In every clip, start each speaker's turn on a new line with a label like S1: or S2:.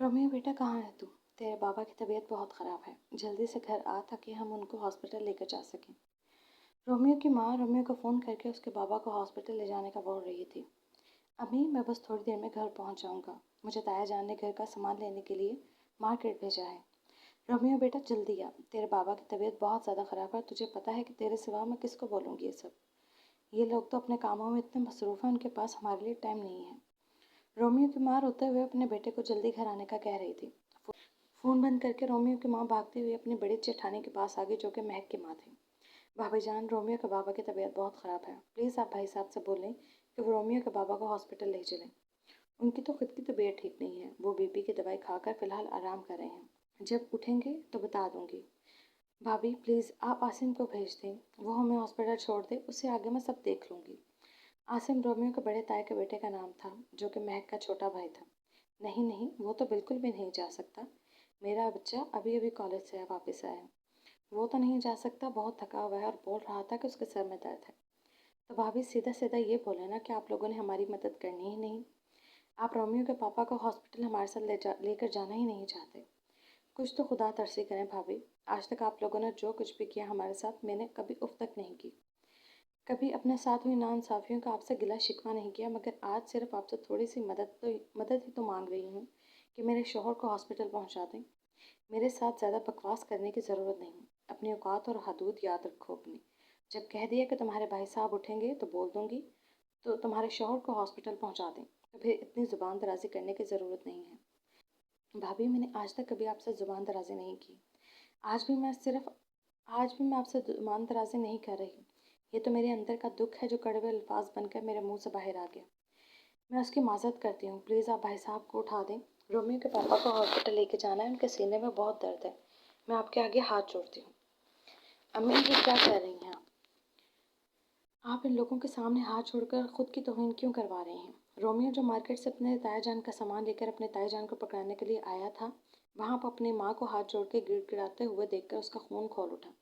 S1: Romeo बेटा कहाँ है तू? तेरे बाबा की तबीयत बहुत ख़राब है। जल्दी से घर आ ताकि हम उनको हॉस्पिटल लेकर जा सकें। रोमियो की माँ रोमियो को फ़ोन करके उसके बाबा को हॉस्पिटल ले जाने का बोल रही थी। अभी मैं बस थोड़ी देर में घर पहुँच जाऊँगा। मुझे ताया जान ने घर का सामान लेने के लिए मार्केट भेजा है। रोमियो बेटा जल्दी आ, तेरे बाबा की तबीयत बहुत ज़्यादा ख़राब है और तुझे पता है कि तेरे सिवा मैं किसको बोलूँगी ये सब। ये लोग तो अपने कामों में इतने मसरूफ़ हैं, उनके पास हमारे लिए टाइम नहीं है। रोमियो की माँ रोते हुए अपने बेटे को जल्दी घर आने का कह रही थी। फ़ोन बंद करके रोमियो की माँ भागते हुए अपनी बड़ी जेठानी के पास आ गई, जो कि महक की माँ थी। भाभी जान, रोमियो के बाबा की तबीयत बहुत ख़राब है। प्लीज़ आप भाई साहब से बोलें कि वो रोमियो के बाबा को हॉस्पिटल ले चलें। उनकी तो खुद की तबीयत ठीक नहीं है। वो बीपी की दवाई खाकर फ़िलहाल आराम कर रहे हैं। जब उठेंगे तो बता दूंगी। भाभी प्लीज़ आप आसिम को भेज दें, वो हमें हॉस्पिटल छोड़ दे, उससे आगे मैं सब देख लूँगी। आसिम रोमियो के बड़े ताए के बेटे का नाम था, जो कि महक का छोटा भाई था। नहीं नहीं, वो तो बिल्कुल भी नहीं जा सकता। मेरा बच्चा अभी अभी कॉलेज से वापस आया है। वो तो नहीं जा सकता, बहुत थका हुआ है और बोल रहा था कि उसके सर में दर्द है। तो भाभी सीधा सीधा ये बोले ना कि आप लोगों ने हमारी मदद करनी ही नहीं। आप रोमियो के पापा को हॉस्पिटल हमारे साथ लेकर जाना ही नहीं चाहते। कुछ तो खुदा तरसी करें भाभी। आज तक आप लोगों ने जो कुछ भी किया हमारे साथ, मैंने कभी उफ तक नहीं की। कभी अपने साथ हुई नाइंसाफ़ियों का आपसे गिला शिकवा नहीं किया, मगर आज सिर्फ आपसे थोड़ी सी मदद ही तो मांग रही हूँ कि मेरे शौहर को हॉस्पिटल पहुँचा दें। मेरे साथ ज़्यादा बकवास करने की ज़रूरत नहीं। अपनी औकात और हदूद याद रखो अपनी। जब कह दिया कि तुम्हारे भाई साहब उठेंगे तो बोल दूँगी तो तुम्हारे शौहर को हॉस्पिटल पहुँचा दें, तो फिर इतनी ज़ुबान दराज़ी करने की ज़रूरत नहीं है। भाभी मैंने आज तक कभी आपसे ज़ुबान दराज़ी नहीं की। आज भी मैं सिर्फ आज भी मैं आपसे ज़ुबान दराज़ी नहीं कर रही। ये तो मेरे अंदर का दुख है जो कड़वे अल्फाज बनकर मेरे मुंह से बाहर आ गया। मैं उसकी माजरत करती हूँ। प्लीज़ आप भाई साहब को उठा दें। रोमियो के पापा को हॉस्पिटल लेके जाना है, उनके सीने में बहुत दर्द है। मैं आपके आगे हाथ जोड़ती हूँ। अम्मी ये क्या कह रही हैं आप इन लोगों के सामने हाथ छोड़कर खुद की तौहीन क्यों करवा रही हैं? रोमियो जो मार्केट से अपने ताया जान का सामान लेकर अपने ताया जान को पकड़ाने के लिए आया था, वहाँ पर अपनी माँ को हाथ जोड़ के गिड़गिड़ाते हुए देखकर उसका खून खौल उठा।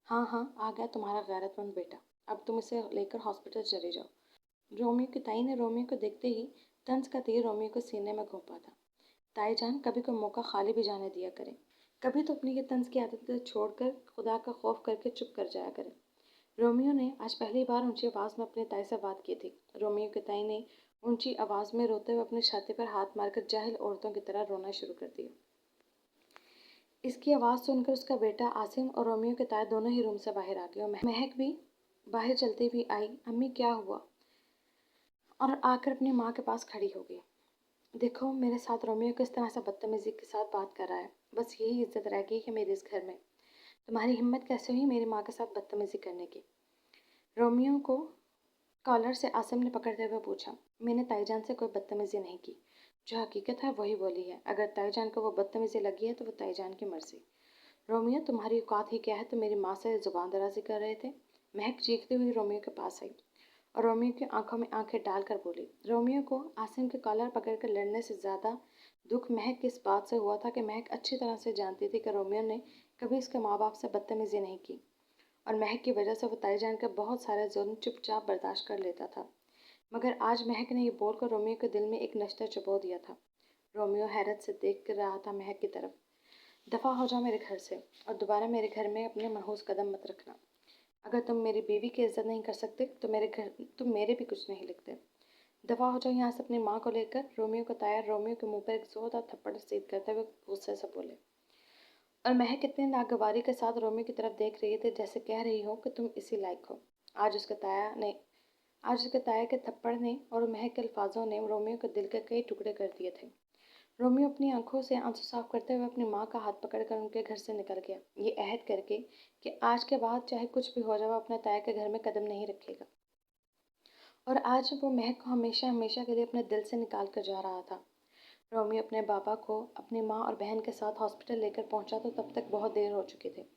S1: हाँ हाँ, आ गया तुम्हारा गैरतमंद बेटा। अब तुम इसे लेकर हॉस्पिटल चले जाओ। रोमियो की ताई ने रोमियो को देखते ही तंज का तीर रोमियो के सीने में घोंपा था। ताई जान, कभी कोई मौका खाली भी जाने दिया करें। कभी तो अपनी ये तंज की आदतें छोड़कर खुदा का खौफ करके चुप कर जाया करें। रोमियो ने आज पहली बार ऊंची आवाज़ में अपने ताई से बात की थी। रोमियो की ताई ने ऊंची आवाज़ में रोते हुए अपनी छाती पर हाथ मारकर जाहिल औरतों की तरह रोना शुरू कर दिया। इसकी आवाज़ सुनकर उसका बेटा आसिम और रोमियो के ताए दोनों ही रूम से बाहर आ गए और महक भी बाहर चलती हुई आई। अम्मी क्या हुआ? और आकर अपनी माँ के पास खड़ी हो गई। देखो मेरे साथ रोमियो किस तरह से बदतमीजी के साथ बात कर रहा है। बस यही इज्जत रह गई है मेरे इस घर में। तुम्हारी हिम्मत कैसे हुई मेरी माँ के साथ बदतमीजी करने की? रोमियो को कॉलर से आसिम ने पकड़ते हुए पूछा। मैंने ताईजान से कोई बदतमीजी नहीं की। जो हकीकत है वही बोली है। अगर ताईजान को वो बदतमीजी लगी है तो वो ताईजान की मर्जी। रोमियो तुम्हारी औकात ही क्या है, तुम मेरी माँ से जुबान दराजी कर रहे थे? महक चीखती हुई रोमियो के पास आई और रोमियो की आंखों में आंखें डालकर बोली। रोमियो को आसिम के कॉलर पकड़कर लड़ने से ज़्यादा दुख महक की इस बात से हुआ था कि महक अच्छी तरह से जानती थी कि रोमियो ने कभी उसके माँ बाप से बदतमीजी नहीं की और महक की वजह से वो ताईजान के बहुत सारे जुल्म चुपचाप बर्दाश्त कर लेता था। मगर आज महक ने ये बोलकर रोमियो के दिल में एक नश्तर चुबो दिया था। रोमियो हैरत से देख कर रहा था महक की तरफ। दफ़ा हो जाओ मेरे घर से और दोबारा मेरे घर में अपने मनहूस कदम मत रखना। अगर तुम मेरी बीवी की इज्जत नहीं कर सकते तो मेरे भी कुछ नहीं लिखते। दफ़ा हो जाओ यहाँ से अपनी माँ को लेकर। रोमियो का ताया रोमियो के मुंह पर एक जोरदार थप्पड़ सीध करते हुए गुस्से से बोले और महक इतनी नागवारी के साथ रोमियो की तरफ देख रही थी जैसे कह रही हो कि तुम इसी लायक हो। आज उसके ताया के थप्पड़ ने और महक के अल्फाजों ने रोमियो के दिल के कई टुकड़े कर दिए थे। रोमियो अपनी आंखों से आंसू साफ करते हुए अपनी माँ का हाथ पकड़कर उनके घर से निकल गया, ये अहद करके कि आज के बाद चाहे कुछ भी हो जाए वो अपने ताया के घर में कदम नहीं रखेगा। और आज वो महक को हमेशा हमेशा के लिए अपने दिल से निकाल कर जा रहा था। रोमियो अपने बाबा को अपनी माँ और बहन के साथ हॉस्पिटल लेकर पहुंचा तो तब तक बहुत देर हो चुकी थी।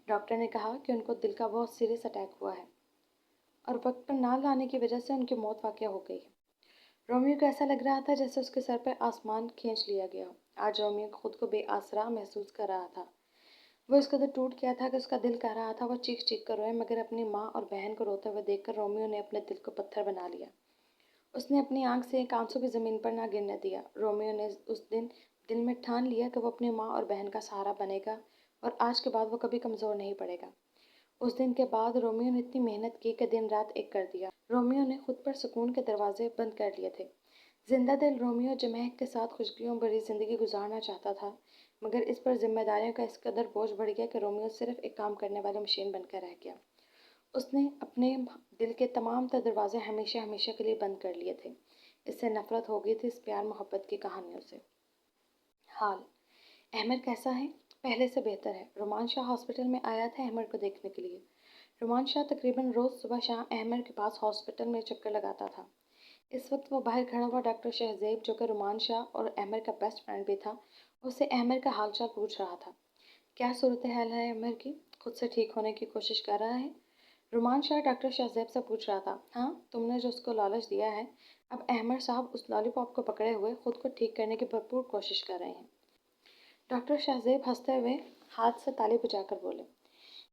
S1: डॉक्टर ने कहा कि उनको दिल का बहुत सीरियस अटैक हुआ है और वक्त पर ना लाने की वजह से उनकी मौत वाक़या हो गई है। रोमियो को ऐसा लग रहा था जैसे उसके सर पर आसमान खींच लिया गया हो। आज रोमियो खुद को बेआसरा महसूस कर रहा था। वो इस कदर टूट गया था कि उसका दिल कह रहा था वो चीख चीख कर रोए, मगर अपनी माँ और बहन को रोते हुए देखकर रोमियो ने अपने दिल को पत्थर बना लिया। उसने अपनी आंख से एक आंसू भी ज़मीन पर ना गिरने दिया। रोमियो ने उस दिन दिल में ठान लिया कि वो अपनी माँ और बहन का सहारा बनेगा और आज के बाद वो कभी कमज़ोर नहीं पड़ेगा। उस दिन के बाद रोमियो ने इतनी मेहनत की कि दिन रात एक कर दिया। रोमियो ने खुद पर सुकून के दरवाजे बंद कर लिए थे। जिंदा दिल रोमियो जो महक के साथ खुशबुओं भरी जिंदगी गुजारना चाहता था, मगर इस पर जिम्मेदारियों का इस कदर बोझ बढ़ गया कि रोमियो सिर्फ एक काम करने वाली मशीन बनकर रह गया। उसने अपने दिल के तमाम तर दरवाजे हमेशा हमेशा के लिए बंद कर लिए थे। इससे नफरत हो गई थी इस प्यार मोहब्बत की कहानियों से। हाल अहमद कैसा है? पहले से बेहतर है। रोमान शाह हॉस्पिटल में आया था अहमद को देखने के लिए। रोमान शाह तकरीबन रोज़ सुबह शाम अहमद के पास हॉस्पिटल में चक्कर लगाता था। इस वक्त वो बाहर खड़ा हुआ डॉक्टर शहजेब, जो कि रोमान शाह और अहमद का बेस्ट फ्रेंड भी था, उससे अहमद का हालचाल पूछ रहा था। क्या सूरत हाल है अहमद की? खुद से ठीक होने की कोशिश कर रहा है? रोमान शाह डॉक्टर शहजेब से पूछ रहा था। हाँ, तुमने जो उसको लालच दिया है, अब अहमद साहब उस लॉलीपॉप को पकड़े हुए खुद को ठीक करने की भरपूर कोशिश कर रहे हैं। डॉक्टर शहजेब हंसते हुए हाथ से ताली बजाकर बोले,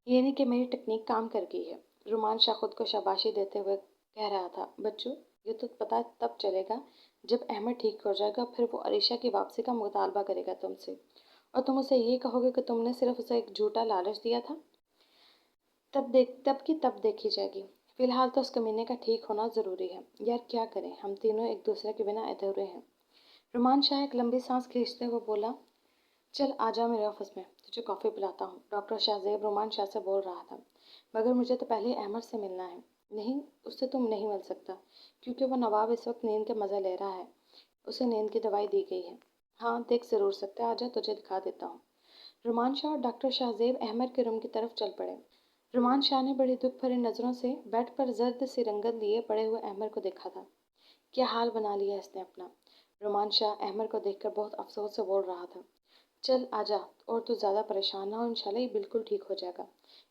S1: ये नहीं कि मेरी टेक्निक काम कर गई है। रोमान शाह खुद को शाबाशी देते हुए कह रहा था, बच्चों, ये तो पता तब चलेगा जब अहमद ठीक हो जाएगा। फिर वो अरीशा की वापसी का मुतालबा करेगा तुमसे, और तुम उसे ये कहोगे कि तुमने सिर्फ उसे एक झूठा लालच दिया था। तब देखी जाएगी। फिलहाल तो उस कमीने का ठीक होना ज़रूरी है। यार क्या करें, हम तीनों एक दूसरे के बिना अधूरे हैं। रोमान शाह एक लंबी सांस खींचते हुए बोला, चल आ जा मेरे ऑफिस में, तुझे कॉफ़ी पिलाता हूँ। डॉक्टर शाहजेब रोमान शाह से बोल रहा था, मगर मुझे तो पहले अहमद से मिलना है। नहीं, उससे तुम नहीं मिल सकता, क्योंकि वो नवाब इस वक्त नींद के मज़े ले रहा है। उसे नींद की दवाई दी गई है। हाँ, देख ज़रूर सकते, आ जा, तुझे दिखा देता हूँ। रुमान शाह और डॉक्टर शाहजेब अहमद के रूम की तरफ चल पड़े। रुमान शाह ने बड़ी दुख भरी नज़रों से बेड पर जर्द सी रंगत लिए पड़े हुए अहमद को देखा था। क्या हाल बना लिया इसने अपना। रुमान शाह अहमद को देखकर बहुत अफसोस से बोल रहा था, चल आजा, और तू ज़्यादा परेशान ना हो, इंशाल्लाह ये बिल्कुल ठीक हो जाएगा,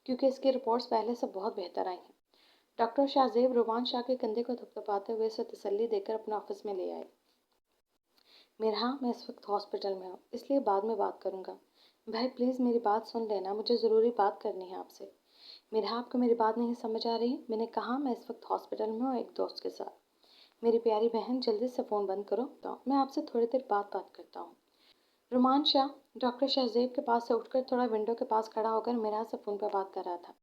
S1: क्योंकि इसकी रिपोर्ट्स पहले से बहुत बेहतर आई हैं। डॉक्टर शाहजेब रुमान शाह के कंधे को थपथपाते हुए उसे तसल्ली देकर अपने ऑफिस में ले आए। मिरहा, मैं इस वक्त हॉस्पिटल में हूँ, इसलिए बाद में बात करूँगा। भाई प्लीज़ मेरी बात सुन लेना, मुझे ज़रूरी बात करनी है आपसे। मिरहा, आपको मेरी बात नहीं समझ आ रही? मैंने कहा मैं इस वक्त हॉस्पिटल में हूँ एक दोस्त के साथ। मेरी प्यारी बहन, जल्दी से फ़ोन बंद करो, तो मैं आपसे थोड़ी देर बात करता हूँ। रुमान शाह डॉक्टर शहजेब के पास से उठकर थोड़ा विंडो के पास खड़ा होकर मिरहा से फ़ोन पर बात कर रहा था।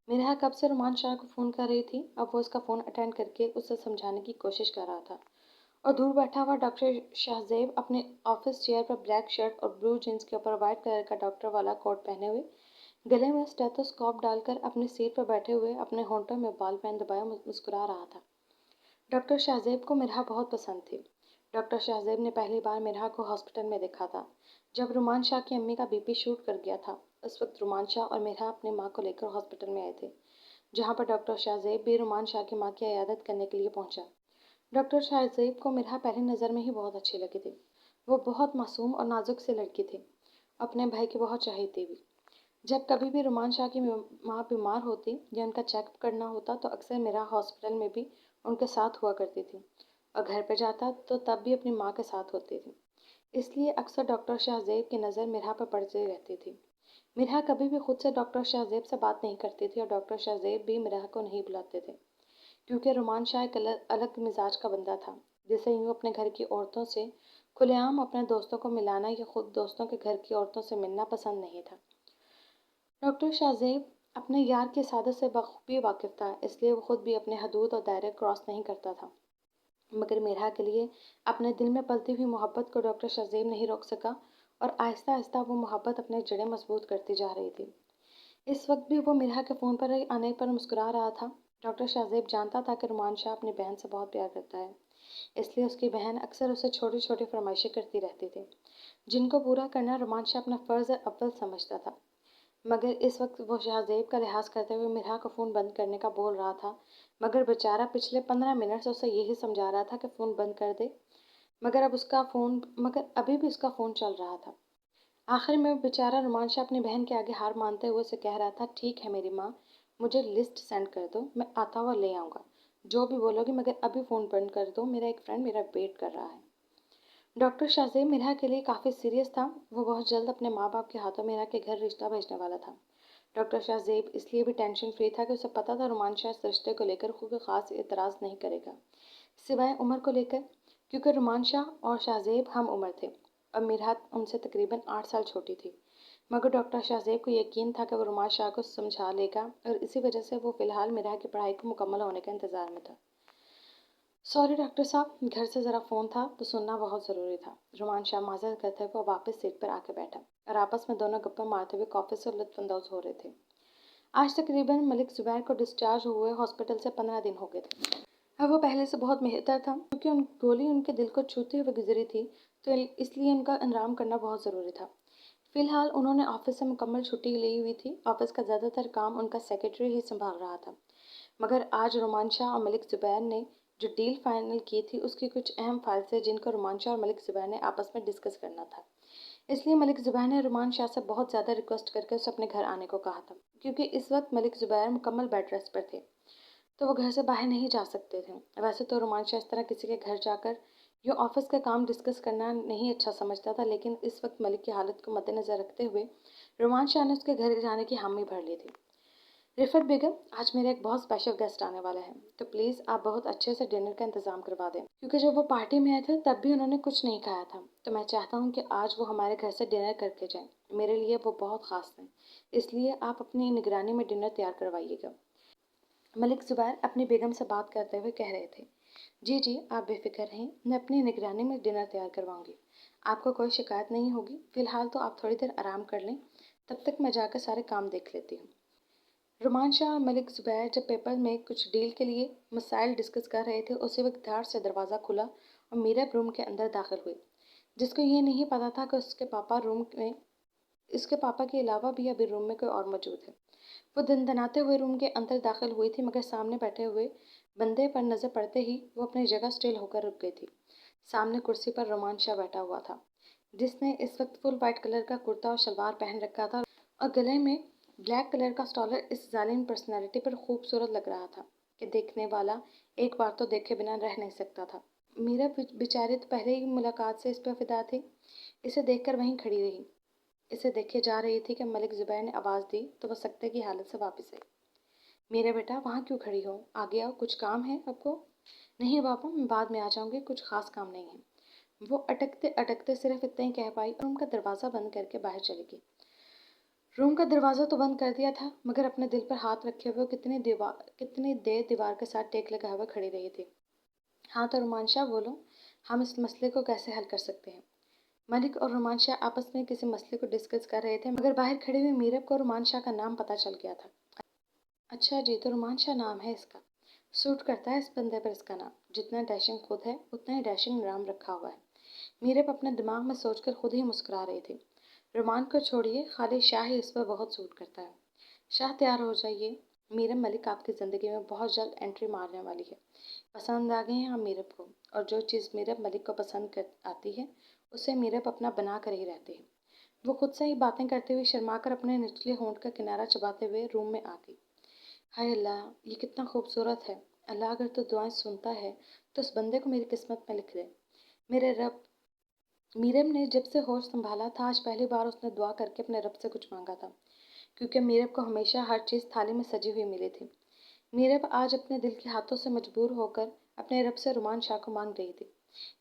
S1: मिरहा कब से रुमान शाह को फ़ोन कर रही थी, अब वो उसका फ़ोन अटेंड करके उसे समझाने की कोशिश कर रहा था। और दूर बैठा हुआ डॉक्टर शाहजेब अपने ऑफिस चेयर पर ब्लैक शर्ट और ब्लू जींस के ऊपर वाइट कलर का डॉक्टर वाला कोट पहने हुए, गले में स्टेथोस्कोप डालकर अपनी सीट पर बैठे हुए अपने होंठों में बाल पेन दबाए मुस्कुरा रहा था। डॉक्टर शाहजेब को मिरहा बहुत पसंद थी। डॉक्टर शाहजेब ने पहली बार मिरहा को हॉस्पिटल में देखा था, जब रुमान शाह की अम्मी का बीपी शूट कर गया था। उस वक्त रुमान शाह और मिरहा अपनी माँ को लेकर हॉस्पिटल में आए थे, जहाँ पर डॉक्टर शाहजेब भी रुमान शाह की माँ की इयादत करने के लिए पहुंचा। डॉक्टर शाहजेब को मिरहा पहली नज़र में ही बहुत अच्छी लगी थी। वो बहुत मासूम और नाजुक सी लड़की थी, अपने भाई की बहुत चाहती भी। जब कभी भी रुमान शाह की माँ बीमार होती या उनका चेकअप करना होता, तो अक्सर मिरहा हॉस्पिटल में भी उनके साथ हुआ करती थी, और घर पर जाता तो तब भी अपनी माँ के साथ होती थी। इसलिए अक्सर डॉक्टर शाहजेब की नज़र मिरहा पर पड़ती रहती थी। मिरहा कभी भी खुद से डॉक्टर शाहजेब से बात नहीं करती थी, और डॉक्टर शाहजेब भी मिरहा को नहीं बुलाते थे, क्योंकि रुमान शाह एक अलग मिजाज का बंदा था, जिसे यूँ अपने घर की औरतों से खुलेआम अपने दोस्तों को मिलाना या खुद दोस्तों के घर की औरतों से मिलना पसंद नहीं था। डॉक्टर शाहजेब अपने यार की सादत से बखूबी वाकिफ था, इसलिए वो खुद भी अपने हदूद और दायरे क्रॉस नहीं करता था। मगर मिरहा के लिए अपने दिल में पलती हुई मोहब्बत को डॉक्टर शाहजेब नहीं रोक सका, और आहिस्ता आहिस्ता वो मोहब्बत अपने जड़ें मजबूत करती जा रही थी। इस वक्त भी वो मिरहा के फ़ोन पर आने पर मुस्कुरा रहा था। डॉक्टर शाहजेब जानता था कि रुमान शाह अपनी बहन से बहुत प्यार करता है, इसलिए उसकी बहन अक्सर उसे छोटी छोटी फरमाइशें करती रहती थी, जिनको पूरा करना रुमान शाह अपना फ़र्ज़ अव्वल समझता था। मगर इस वक्त वो शाहजेब का लिहाज करते हुए मिरहा को फ़ोन बंद करने का बोल रहा था, मगर बेचारा पिछले 15 मिनट से उसे यही समझा रहा था कि फ़ोन बंद कर दे, मगर अभी भी उसका फ़ोन चल रहा था। आखिर में बेचारा रुमान शाह अपनी बहन के आगे हार मानते हुए उसे कह रहा था, ठीक है मेरी माँ, मुझे लिस्ट सेंड कर दो, मैं आता हुआ ले आऊँगा, जो भी बोलोगी, मगर अभी फ़ोन बंद कर दो, मेरा एक फ्रेंड मेरा वेट कर रहा है। डॉक्टर शाहजेब मिरहा के लिए काफ़ी सीरियस था। वो बहुत जल्द अपने माँ बाप के हाथों मिरहा के घर रिश्ता भेजने वाला था। डॉक्टर शाहजेब इसलिए भी टेंशन फ्री था कि उसे पता था रुमान शाह इस रिश्ते को लेकर कोई ख़ास एतराज़ नहीं करेगा, सिवाय उम्र को लेकर, क्योंकि रुमान शाह और शाहजेब हम उम्र थे। और मिरात उनसे तकरीबन 8 साल छोटी थी। मगर डॉक्टर शाहज़ेब को यकीन था कि वो रुमाल शाह को समझा लेगा और इसी वजह से वो फ़िलहाल मिराह की पढ़ाई को मुकम्मल होने के इंतज़ार में था। सॉरी डॉक्टर साहब, घर से ज़रा फ़ोन था तो सुनना बहुत ज़रूरी था। रुमान शाह माजरत करते हुए वापस सीट पर आके बैठा और आपस में दोनों गप्पे मारते हुए कॉफ़ी से लुत्फ़अंदोज़ हो रहे थे। आज तकरीबन मलिक ज़ुबैर को डिस्चार्ज हुए हॉस्पिटल से 15 दिन हो गए थे। अब वो पहले से बहुत बेहतर था क्योंकि गोली उनके दिल को छूते हुए गुजरी थी, तो इसलिए उनका आराम करना बहुत ज़रूरी था। फिलहाल उन्होंने ऑफिस से मुकम्मल छुट्टी ली हुई थी। ऑफिस का ज़्यादातर काम उनका सेक्रेटरी ही संभाल रहा था। मगर आज रोमान शाह और मलिक ज़ुबैर ने जो डील फाइनल की थी उसकी कुछ अहम फाइल्स है जिनको रोमान शाह और मलिक ज़ुबैर ने आपस में डिस्कस करना था। इसलिए मलिक ज़ुबैर ने रोमान शाह से बहुत ज़्यादा रिक्वेस्ट करके उसे अपने घर आने को कहा था, क्योंकि इस वक्त मलिक ज़ुबैर मुकम्मल बेड रेस्ट पर थे, तो वो घर से बाहर नहीं जा सकते थे। वैसे तो रोमान शाह इस तरह किसी के घर जाकर यो ऑफिस का काम डिस्कस करना नहीं अच्छा समझता था, लेकिन इस वक्त मलिक की हालत को मद्देनज़र रखते हुए रोमान शाह ने उसके घर जाने की हामी भर ली थी। रिफत बेगम, आज मेरा एक बहुत स्पेशल गेस्ट आने वाला है, तो प्लीज़ आप बहुत अच्छे से डिनर का इंतज़ाम करवा दें, क्योंकि जब वो पार्टी में आए थे तब भी उन्होंने कुछ नहीं खाया था, तो मैं चाहता हूँ कि आज वो हमारे घर से डिनर करके जाएं। मेरे लिए वो बहुत ख़ास हैं, इसलिए आप अपनी निगरानी में डिनर तैयार करवाइएगा। मलिक ज़ुबैर अपनी बेगम से बात करते हुए कह रहे थे। जी जी, आप बेफिक्र रहें, मैं अपनी निगरानी में डिनर तैयार करवाऊंगी। आपको कोई शिकायत नहीं होगी। फ़िलहाल तो आप थोड़ी देर आराम कर लें, तब तक मैं जाकर सारे काम देख लेती हूँ। रुमान शाह और मलिक ज़ुबैर जब पेपर में कुछ डील के लिए मसाइल डिस्कस कर रहे थे, उसी वक्त धार से दरवाज़ा खुला और मीरब रूम के अंदर दाखिल हुई, जिसको ये नहीं पता था कि उसके पापा के अलावा भी अभी रूम में कोई और मौजूद है। वो दनदनाते हुए रूम के अंदर दाखिल हुई थी, मगर सामने बैठे हुए बंदे पर नज़र पड़ते ही वो अपनी जगह स्टिल होकर रुक गई थी। सामने कुर्सी पर रोमान शाह बैठा हुआ था, जिसने इस वक्त फुल वाइट कलर का कुर्ता और शलवार पहन रखा था और गले में ब्लैक कलर का स्टॉलर इस जालिम पर्सनैलिटी पर खूबसूरत लग रहा था कि देखने वाला एक बार तो देखे बिना रह नहीं सकता था। मीरा बेचारी तो पहले ही मुलाकात से इस पर फिदा थी, इसे देखकर वहीं खड़ी रही। इसे देखे जा रही थी कि मलिक ज़ुबैर ने आवाज़ दी तो वह सख्ते की हालत से वापस आई। मेरे बेटा, वहाँ क्यों खड़ी हो? आगे आओ, कुछ काम है आपको? नहीं पापा, मैं बाद में आ जाऊँगी, कुछ खास काम नहीं है। वो अटकते अटकते सिर्फ इतना ही कह पाई और रूम का दरवाज़ा बंद करके बाहर चली गई। रूम का दरवाज़ा तो बंद कर दिया था, मगर अपने दिल पर हाथ रखे हुए कितनी देर दीवार के साथ टेक लगाए हुए खड़ी रही थी। हाँ तो रोमांशा, बोलो, हम इस मसले को कैसे हल कर सकते हैं? मलिक और रोमांशा आपस में किसी मसले को डिस्कस कर रहे थे, मगर बाहर खड़ी हुई मीरब को रोमांशा का नाम पता चल गया था। अच्छा जी, तो रोमांशा नाम है इसका। सूट करता है इस बंदे पर इसका नाम। जितना डैशिंग खुद है उतना ही डैशिंग नाम रखा हुआ है। मीरब अपने दिमाग में सोचकर खुद ही मुस्कुरा रही थी। रोमान को छोड़िए, खाली शाह ही इस पर बहुत सूट करता है। शाह, तैयार हो जाइए। मीरब मलिक आपकी ज़िंदगी में बहुत जल्द एंट्री मारने वाली है। पसंद आ गए हैं हम मीरब को, और जो चीज़ मीरब मलिक को पसंद कर आती है उसे मीरब अपना बना कर ही रहती है। वो खुद से ही बातें करते हुए शर्माकर अपने निचले होंठ का किनारा चबाते हुए रूम में आ गई। हाय अल्लाह, ये कितना खूबसूरत है। अल्लाह अगर तो दुआएं सुनता है तो उस बंदे को मेरी किस्मत में लिख दे। मेरे रब। मीरब ने जब से होश संभाला था, आज पहली बार उसने दुआ करके अपने रब से कुछ मांगा था, क्योंकि मीरब को हमेशा हर चीज़ थाली में सजी हुई मिली थी। मीरब आज अपने दिल के हाथों से मजबूर होकर अपने रब से रुमान शाह को मांग रही थी,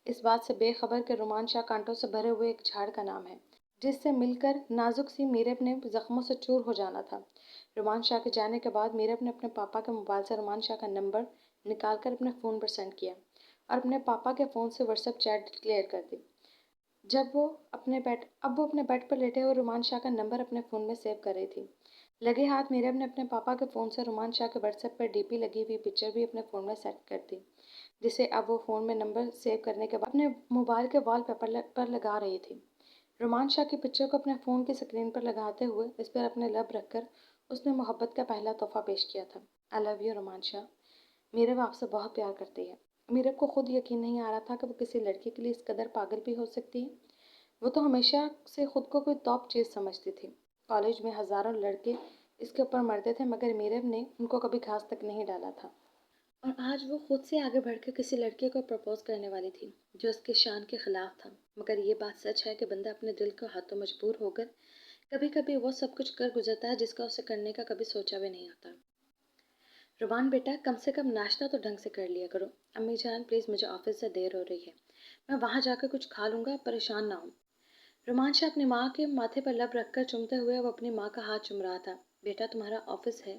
S1: इस बात से बेखबर कि रुमान शाह कांटों से भरे हुए एक झाड़ का नाम है, जिससे मिलकर नाजुक सी मीरब ने जख्मों से चूर हो जाना था। रुमान शाह के जाने के बाद मीरब ने अपने पापा के मोबाइल से रुमान शाह का नंबर निकाल कर अपने फ़ोन पर सेंड किया और अपने पापा के फ़ोन से व्हाट्सएप चैट क्लियर कर दी। अब वो अपने बेड पर लेटे हुए रुमान शाह का नंबर अपने फ़ोन में सेव कर रही थी। लगे हाथ मीरब ने अपने पापा के फ़ोन से रुमान शाह के व्हाट्सएप पर डीपी लगी हुई पिक्चर भी अपने फ़ोन में सेट कर दी, जिसे अब वो फ़ोन में नंबर सेव करने के बाद अपने मोबाइल के वॉलपेपर पर लगा रही थी। रुमान शाह की पिक्चर को अपने फ़ोन की स्क्रीन पर लगाते हुए इस पर अपने लब रखकर उसने मोहब्बत का पहला तोहफा पेश किया था। I love you Rumaan Shah. Meerab आपसे बहुत प्यार करती है। मीरब को खुद यकीन नहीं आ रहा था कि वो किसी लड़के के लिए इस कदर पागल भी हो सकती है। वो तो हमेशा से खुद को कोई टॉप चीज़ समझती थी। कॉलेज में हज़ारों लड़के इसके ऊपर मरते थे, मगर मीरब ने उनको कभी घास तक नहीं डाला था। और आज वो खुद से आगे बढ़कर किसी लड़के को प्रपोज करने वाली थी जो उसके शान के खिलाफ था। मगर ये बात सच है कि बंदा अपने दिल को हाथों मजबूर होकर कभी कभी वो सब कुछ कर गुजरता है जिसका उसे करने का कभी सोचा भी नहीं होता। रुमान बेटा, कम से कम नाश्ता तो ढंग से कर लिया करो। अम्मी जान, प्लीज़, मुझे ऑफिस से देर हो रही है। मैं वहाँ जाकर कुछ खा लूँगा, परेशान ना हो। रोमान शाह अपनी माँ के माथे पर लब रखकर चूमते हुए वो अपनी माँ का हाथ चूम रहा था। बेटा, तुम्हारा ऑफिस है,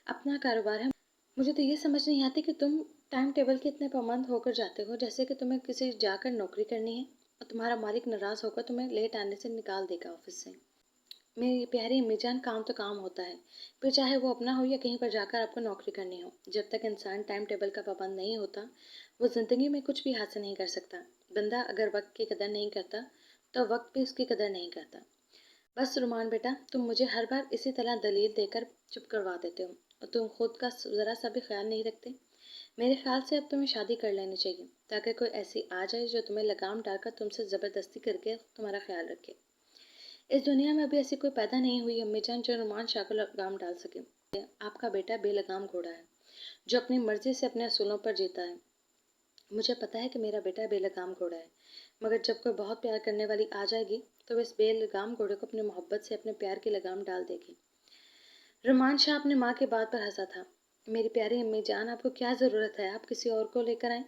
S1: अपना कारोबार है। मुझे तो ये समझ नहीं आती कि तुम टाइम टेबल के इतने पाबंद होकर जाते हो, जैसे कि तुम्हें किसी जाकर नौकरी करनी है और तुम्हारा मालिक नाराज़ होकर तुम्हें लेट आने से निकाल देगा ऑफिस से। मेरी प्यारी अम्मी जान, काम तो काम होता है, फिर चाहे वो अपना हो या कहीं पर जाकर आपको नौकरी करनी हो। जब तक इंसान टाइम टेबल का पाबंद नहीं होता, वो ज़िंदगी में कुछ भी हासिल नहीं कर सकता। बंदा अगर वक्त की कदर नहीं करता, तो वक्त भी उसकी कदर नहीं करता। बस रुमान बेटा, तुम मुझे हर बार इसी तरह दलील देकर चुप करवा देते हो और तुम खुद का ज़रा सा भी ख्याल नहीं रखते। मेरे ख्याल से अब तुम्हें शादी कर लेनी चाहिए, ताकि कोई ऐसी आ जाए जो तुम्हें लगाम डालकर तुमसे ज़बरदस्ती करके तुम्हारा ख्याल रखे। इस दुनिया में अभी ऐसी कोई पैदा नहीं हुई अम्मी जान जो रुमान शाह को लगाम डाल सके। आपका बेटा बेलगाम घोड़ा है, जो अपनी मर्जी से अपने असूलों पर जीता है। मुझे पता है कि मेरा बेटा बेलगाम घोड़ा है, मगर जब कोई बहुत प्यार करने वाली आ जाएगी, तो वह इस बेलगाम घोड़े को अपनी मोहब्बत से अपने प्यार की लगाम डाल देगी। रुमान शाह अपनी माँ की बात पर हंसा था। मेरी प्यारी अम्मी जान, आपको क्या ज़रूरत है आप किसी और को लेकर आएं?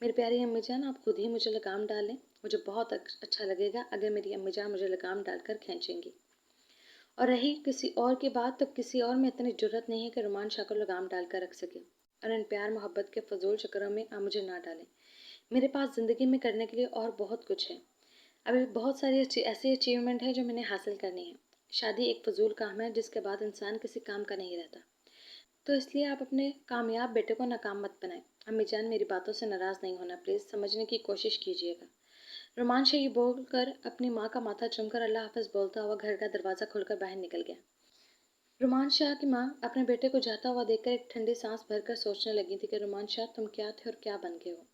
S1: मेरी प्यारी अम्मी जान, आप खुद ही मुझे लगाम डाल लें। मुझे बहुत अच्छा लगेगा अगर मेरी अम्मी जान मुझे लगाम डालकर खींचेंगी। और रही किसी और की बात, तो किसी और में इतनी जुर्रत नहीं है कि रुमान शाह को लगाम डाल कर रख सके। और इन प्यार मोहब्बत के फजूल चक्करों में आप मुझे ना डालें। मेरे पास ज़िंदगी में करने के लिए और बहुत कुछ है। अभी बहुत सारी ऐसी अचीवमेंट है जो मैंने हासिल करनी है। शादी एक फजूल काम है जिसके बाद इंसान किसी काम का नहीं रहता। तो इसलिए आप अपने कामयाब बेटे को नाकाम मत बनाएं। अम्मी जान, मेरी बातों से नाराज़ नहीं होना, प्लीज़ समझने की कोशिश कीजिएगा। रोमान शाह ये बोलकर अपनी माँ का माथा चूमकर अल्लाह हाफ़िज़ बोलता हुआ घर का दरवाज़ा खोलकर बाहर निकल गया। रुमान शाह की माँ अपने बेटे को जाता हुआ देखकर एक ठंडी सांस भरकर सोचने लगी थी कि रुमान शाह, तुम क्या थे और क्या बन गए हो।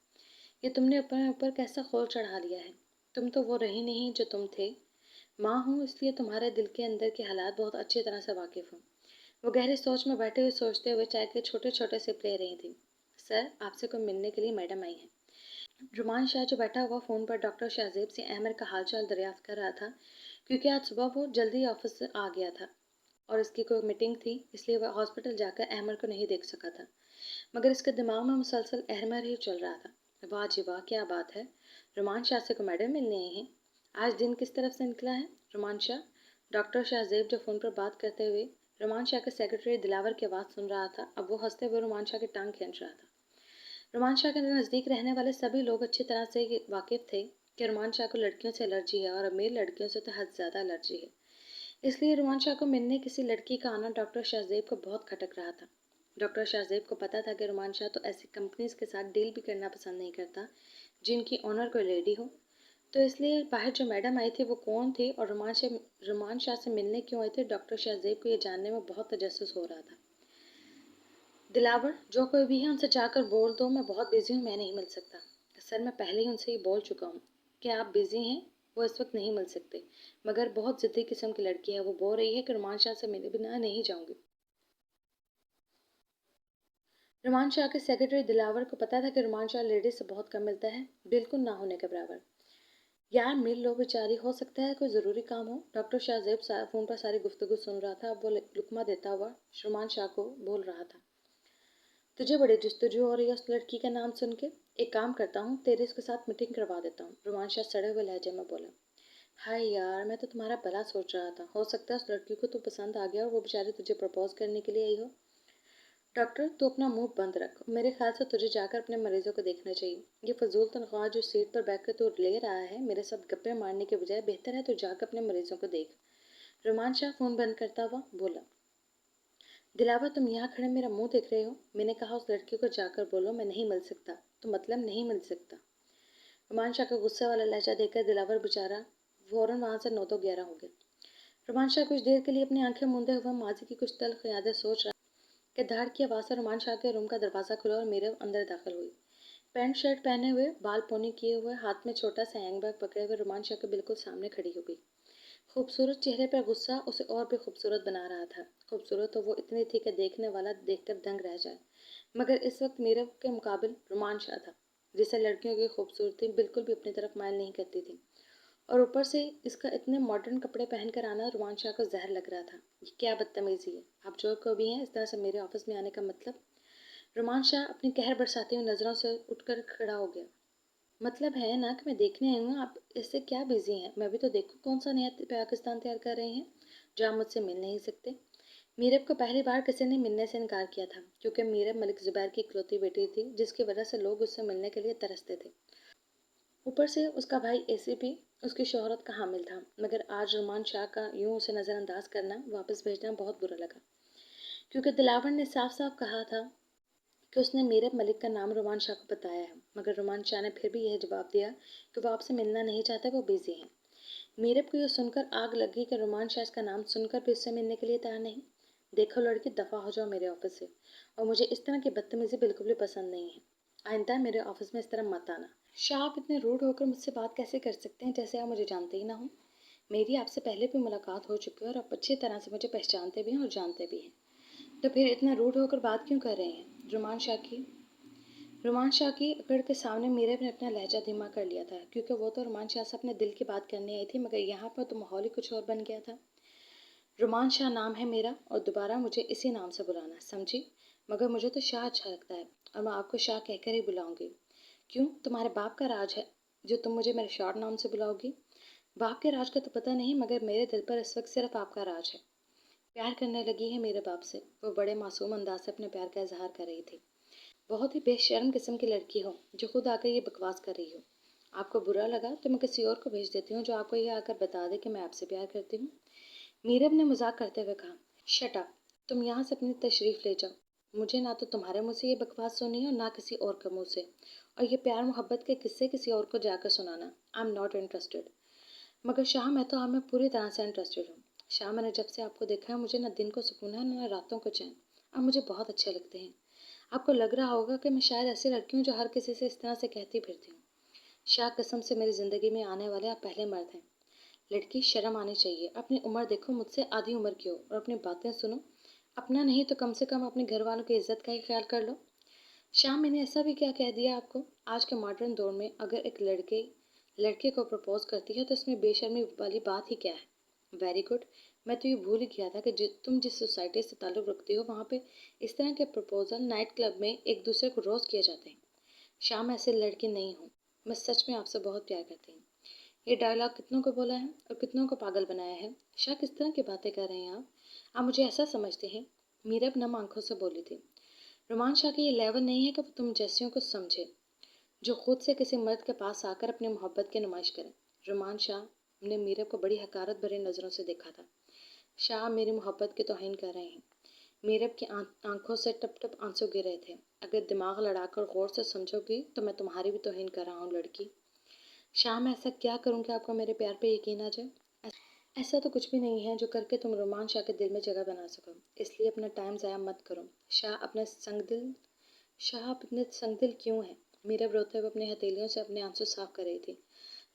S1: ये तुमने अपने ऊपर कैसा खोल चढ़ा लिया है। तुम तो वो रही नहीं जो तुम थे। माँ हूँ इसलिए तुम्हारे दिल के अंदर के हालात बहुत अच्छी तरह से वाकिफ़ हूँ। वो गहरी सोच में बैठे हुए सोचते हुए चाय के छोटे छोटे सिप ले रही थी। सर, आपसे कोई मिलने के लिए मैडम आई है। रुमान शाह जो बैठा हुआ फ़ोन पर डॉक्टर शाहजेब से अहमर का हालचाल दरियाफ्त कर रहा था, क्योंकि आज सुबह वो जल्दी ऑफिस से आ गया था और इसकी कोई मीटिंग थी, इसलिए वह हॉस्पिटल जाकर अहमर को नहीं देख सका था। मगर इसके दिमाग में मुसलसल अहमर ही चल रहा था। वाह जी वाह, क्या बात है, रुमान शाह से को मैडम मिलने आई हैं। आज दिन किस तरफ से निकला है रुमान शाह? डॉक्टर शाहजेब जो फ़ोन पर बात करते हुए रुमान शाह के सेक्रेटरी दिलावर की आवाज़ सुन रहा था, अब वो हंसते हुए रुमान शाह की टांग खींच रहा था। रुमान शाह के नज़दीक रहने वाले सभी लोग अच्छी तरह से वाकिफ़ थे कि रुमान शाह को लड़कियों से एलर्जी है और अमीर लड़कियों से तो हद ज़्यादा एलर्जी है। इसलिए रुमान शाह को मिलने किसी लड़की का आना डॉक्टर शाहजेब को बहुत खटक रहा था। डॉक्टर शाहजेब को पता था कि रुमान शाह तो ऐसी कंपनीज के साथ डील भी करना पसंद नहीं करता जिनकी ऑनर कोई लेडी हो। तो इसलिए बाहर जो मैडम आई थी वो कौन थी और रुमान शाह से मिलने क्यों आए थे, डॉक्टर शाहजेब को ये जानने में बहुत तजस्सुस हो रहा था। दिलावर, जो कोई भी है उनसे जाकर बोल दो मैं बहुत बिजी हूँ, मैं नहीं मिल सकता। सर, मैं पहले ही उनसे ये बोल चुका हूँ कि आप बिजी हैं, वो इस वक्त नहीं मिल सकते। मगर बहुत ज़िद्दी किस्म की लड़की है, वो बोल रही है कि रुमान शाह से मिले बिना नहीं जाऊंगी। रुमान शाह के सेक्रेटरी दिलावर को पता था कि रुमान शाह लेडीज से बहुत कम मिलता है, बिल्कुल ना होने के बराबर। यार मिल लो बेचारी, हो सकता है कोई ज़रूरी काम हो। डॉक्टर शाहजेब फ़ोन पर सारी गुफ्तगू सुन रहा था। अब वो लुकमा देता हुआ रुमान शाह को बोल रहा था, तुझे बड़ी जस्तजू हो रही है उस लड़की का नाम सुन के। एक काम करता हूँ, तेरे उसके साथ मीटिंग करवा देता हूँ। रुमान शाह सड़े हुए लहजे में बोला। हाय यार, मैं तो तुम्हारा भला सोच रहा था, हो सकता है उस लड़की को तू पसंद आ गया और वो बेचारी तुझे प्रपोज करने के लिए आई हो। डॉक्टर, तू अपना मुंह बंद रख, मेरे ख्याल से तुझे जाकर अपने मरीजों को देखना चाहिए। ये फजूल तनख्वाह जो सीट पर बैठ कर तू ले रहा है मेरे साथ गप्पे मारने के बजाय बेहतर है तू जाकर अपने मरीजों को देख। रुमान शाह फ़ोन बंद करता हुआ बोला। दिलावर, तुम यहाँ खड़े मेरा मुंह देख रहे हो? मैंने कहा उस लड़की को जाकर बोलो मैं नहीं मिल सकता, तो मतलब नहीं मिल सकता। रुमान शाह का गुस्से वाला लहजा देखकर दिलावर बेचारा फौरन वहाँ से 9 तो 11 हो गया। रुमान शाह कुछ देर के लिए अपनी आंखें मूंदे हुए माजी की कुछ तल्ख यादें सोच रहा कि धाड़ की आवाज़ से रुमान शाह के रूम का दरवाज़ा खुला और मीरा अंदर दाखिल हुई। पैंट शर्ट पहने हुए, बाल पोनी किए हुए, हाथ में छोटा सा हैंड बैग पकड़े हुए रुमान शाह के बिल्कुल सामने खड़ी हो गई। खूबसूरत चेहरे पर गुस्सा उसे और भी खूबसूरत बना रहा था। खूबसूरत तो वो इतनी थी कि देखने वाला देखकर दंग रह जाए, मगर इस वक्त मीरा के मुकाबिल रुमान शाह था, जिसे लड़कियों की खूबसूरती बिल्कुल भी अपनी तरफ मायल नहीं करती थी। और ऊपर से इसका इतने मॉडर्न कपड़े पहनकर आना रुमान शाह को जहर लग रहा था। ये क्या बदतमीजी है, आप जो को भी हैं इस तरह से मेरे ऑफिस में आने का मतलब। रुमान शाह अपनी कहर बरसाती हुई नज़रों से उठकर खड़ा हो गया। मतलब है ना कि मैं देखने आई हूँ, आप इससे क्या बिजी हैं? मैं भी तो देखूँ कौन सा नया पाकिस्तान तैयार कर रहे हैं जो आप मुझसे मिल नहीं सकते। मीरब को पहली बार किसी ने मिलने से इनकार किया था, क्योंकि मीरब मलिक ज़ुबैर की इकलौती बेटी थी, जिसकी वजह से लोग उससे मिलने के लिए तरसते थे। ऊपर से उसका भाई एसीपी उसकी शोहरत का हामिल था। मगर आज रुमान शाह का यूं उसे नज़रअंदाज करना, वापस भेजना बहुत बुरा लगा, क्योंकि दिलावर ने साफ साफ कहा था कि उसने मीरब मलिक का नाम रुमान शाह को बताया है। मगर रुमान शाह ने फिर भी यह जवाब दिया कि वो आपसे मिलना नहीं चाहते, वो बिजी हैं। मीरब को यह सुनकर आग लगी कि रुमान शाह इसका नाम सुनकर भी उससे मिलने के लिए तैयार नहीं। देखो लड़की, दफ़ा हो जाओ मेरे ऑफिस से, और मुझे इस तरह की बदतमीजी बिल्कुल भी पसंद नहीं है। आइंदा मेरे ऑफिस में इस तरह मत आना। शाह, आप इतने रूड होकर मुझसे बात कैसे कर सकते हैं, जैसे आप मुझे जानते ही ना हो। मेरी आपसे पहले भी मुलाकात हो चुकी है और आप अच्छी तरह से मुझे पहचानते भी हैं और जानते भी हैं। तो फिर इतना रूड होकर बात क्यों कर रहे हैं? रुमान शाह की अकड़ के सामने मीरब ने अपना लहजा धीमा कर लिया था, क्योंकि वो तो रुमान शाह से अपने दिल की बात करने आई थी, मगर यहाँ पर तो माहौल ही कुछ और बन गया था। रुमान शाह नाम है मेरा, और दोबारा मुझे इसी नाम से बुलाना, समझी? मगर मुझे तो शाह अच्छा लगता है, और मैं आपको शाह कहकर ही बुलाऊंगी। क्यों, तुम्हारे बाप का राज है जो तुम मुझे मेरे शॉर्ट नाम से बुलाओगी? बाप के राज का तो पता नहीं, मगर मेरे दिल पर इस वक्त सिर्फ आपका राज है। प्यार करने लगी है मेरे बाप से, वो बड़े मासूम अंदाज से अपने प्यार का इजहार कर रही थी। बहुत ही बेशर्म किस्म की लड़की हो जो खुद आकर ये बकवास कर रही हो। आपको बुरा लगा तो मैं किसी और को भेज देती हूँ जो आपको ये आकर बता दे कि मैं आपसे प्यार करती हूँ। मीरब ने मजाक करते हुए कहा, शट अप, तुम यहाँ से अपनी तशरीफ़ ले जाओ। मुझे ना तो तुम्हारे मुँह से ये बकवास सुनी है और ना किसी और के मुँह से। और ये प्यार मोहब्बत के किस्से किसी और को जाकर सुनाना, आई एम नॉट इंटरेस्टेड। मगर शाह, मैं तो आप में पूरी तरह से इंटरेस्टेड हूँ। शाह, मैंने जब से आपको देखा है, मुझे ना दिन को सुकून है ना रातों को चैन। आप मुझे बहुत अच्छे लगते हैं। आपको लग रहा होगा कि मैं शायद ऐसी लड़की हूँ जो हर किसी से इस तरह से कहती फिरती हूँ। शाह, कसम से मेरी ज़िंदगी में आने वाले आप पहले मर्द हैं। लड़की, शर्म आनी चाहिए। अपनी उम्र देखो, मुझसे आधी उम्र की हो, और अपनी बातें सुनो। अपना नहीं तो कम से कम अपने घर वालों की इज्जत का ही ख्याल कर लो। शाह, मैंने ऐसा भी क्या कह दिया आपको? आज के मॉडर्न दौर में अगर एक लड़के को प्रपोज करती है तो इसमें बेशर्मी वाली बात ही क्या है? Very good. मैं तो ये भूल ही गया था कि तुम जिस सोसाइटी से ताल्लुक़ रखती हो वहाँ पे इस तरह के प्रपोजल नाइट क्लब में एक दूसरे को रोज़ किए जाते हैं। शाह, मैं ऐसी लड़की नहीं हूँ। मैं सच में आपसे बहुत प्यार करती हूँ। ये डायलॉग कितनों को बोला है और कितनों को पागल बनाया है? शाह, किस तरह की बातें कर रहे हैं आप मुझे ऐसा समझते हैं? मीरब नम आंखों से बोली थी। रुमान शाह की ये लेवल नहीं है कि वो तुम जैसियों को समझे, जो खुद से किसी मर्द के पास आकर अपनी मोहब्बत की नुमाइश करें। रुमान शाह ने मीरब को बड़ी हकारत भरी नज़रों से देखा था। शाह, मेरी मोहब्बत की तौहीन कर रहे हैं। मीरब की आंखों से टप टप आंसू गिर रहे थे। अगर दिमाग लड़ाकर गौर से समझोगी तो मैं तुम्हारी भी तौहीन कर रहा हूँ लड़की। शाह, मैं ऐसा क्या करूँ कि आपको मेरे प्यार पे यकीन आ जाए? ऐसा तो कुछ भी नहीं है जो करके तुम रोमान शाह के दिल में जगह बना सको, इसलिए अपना टाइम ज़ाया मत करो। शाह, आप इतने संगदिल क्यों हैं? मीरब रोते हुए अपनी हथेलियों से अपने आंसू साफ कर रही थी।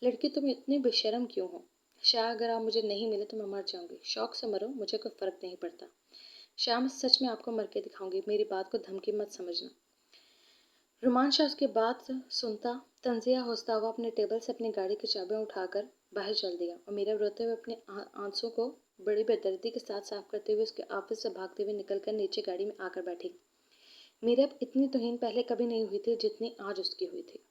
S1: लड़की, तुम इतनी बेशर्म क्यों हो? शाह, अगर आप मुझे नहीं मिले तो मैं मर जाऊंगी। शौक से मरो, मुझे कोई फ़र्क नहीं पड़ता। शाह, मैं सच में आपको मर के दिखाऊंगी, मेरी बात को धमकी मत समझना। रुमान शाह उसकी बात सुनता, तंजिया हौसता हुआ अपने टेबल से अपनी गाड़ी की चाबियां उठाकर बाहर चल दिया, और मीरब रोते हुए अपने आंसू को बड़ी बेदर्दी के साथ साफ करते हुए उसके ऑफिस से भागते हुए निकलकर नीचे गाड़ी में आकर बैठी। मीरब, इतनी तौहीन पहले कभी नहीं हुई थी जितनी आज उसकी हुई थी।